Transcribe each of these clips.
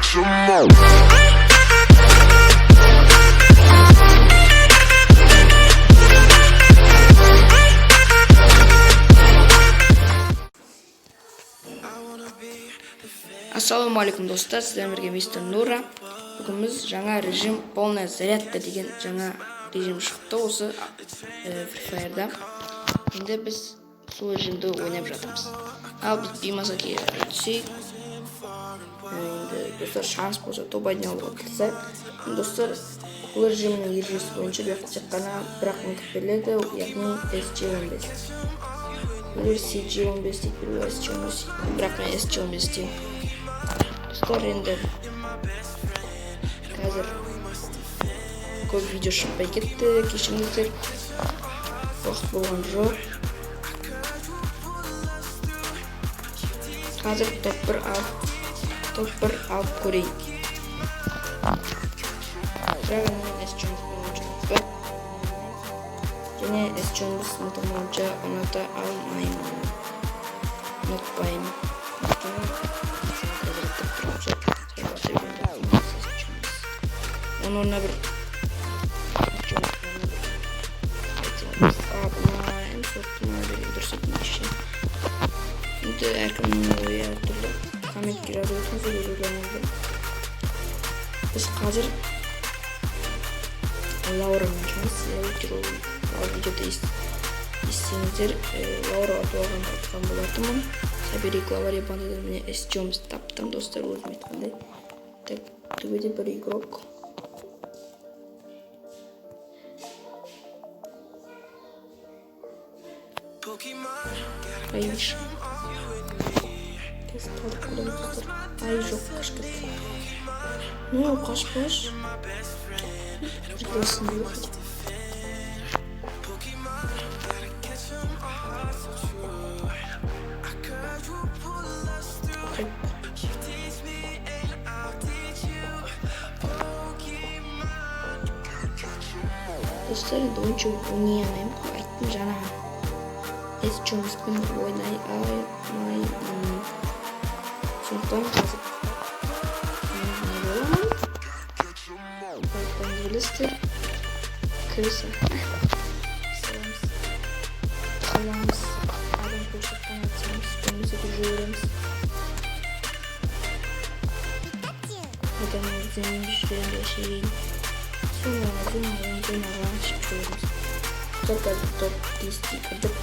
catch 'em all. Ассалаумалейкум достар, сіздермен бірге мистер Нура. Бүгін біз жаңа режим полная зарядка деген жаңа режим шықты осы Free Fire'да. Енді біз сол режимді ойнап жатырмыз. Ал біз беймазаға өтсек, енді достар шанс болса топ айналуға кірсе, достар бұл режимнің ережесі бойынша тек қана бір-ақ мүмкіндік беріледі, яғни SG-15. Біреулер CG-15 дейді, біреулер SG-15 дейді, бірақ мен SG-15 деймін. Достар, енді қазір көп видео шықпай кетті, кешіріңіздер, уақыт болған жоқ. Қазір топ 1 алып көрейік. Бірақ мен SG-15 бойынша және SG-15 сыныптың бойынша ұната алмаймын. Ұнатпаймын. Onun oruna bir en soktuğuna bir dursun işi. Şimdi erkeğin oyu her türlü kamet girer olsunuz görüyorlar. Biz hazır Laura'nın kendisi bir videoda isteyenizler Laura atılan atkan bulatımın sabiri klavar yapan edilmeni SG-15 taptım dostlar uzmetmedi. Так, приведи bir игрок. Hayır. Hayır yok kaçkı. Ne o kaçmış? Burasın diyor. Dostlar da oyuncu oynayamam. Ayttim cana. SG-15'den oynayamam. Sonuçtan kazıp. Ne olamam? Ayttan gelirse. Kırsa. Salamız. Adam koşuktan atacağımız. Önümüze duruyoruz. Adamın zemin düşlerinde şeyin. Sonra çıkıyoruz. Çok az top listi kırdık.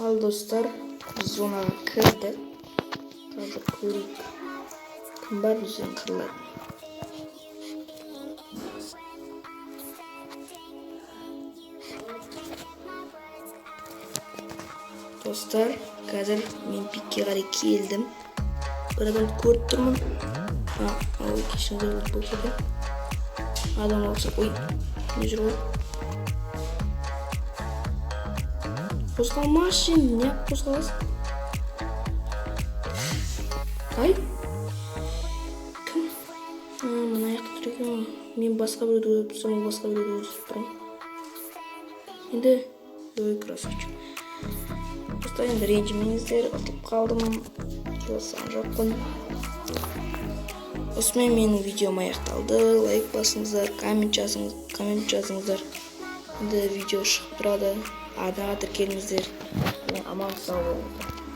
Al dostlar, zona kırdı. Қазір көрейік. Кім бар бізден қырлар? Dostlar, қазір мен пикке қарай келдім. Bir adam көріп тұрмын. Ой, кешіңдер бұл кеді. Адам олса, ой, не жүр ғой? Қозғалмашы, не қозғаласың? Ай? Кім? Мына аяқты тұр екен. Мен басқа біреуді көріп тұрсам, ол басқа біреуді көріп тұрмын. Енді, ой, красавчик. Достар, енді ренжімеңіздер, ұтып қалдым. Келсам жоқпын. Осымен менің видеом аяқталды. Лайк басыңыздар, коммент жазыңыздар. Енді видео шығып тұрады. Арнаға тіркеліңіздер. Аман сау болыңыздар.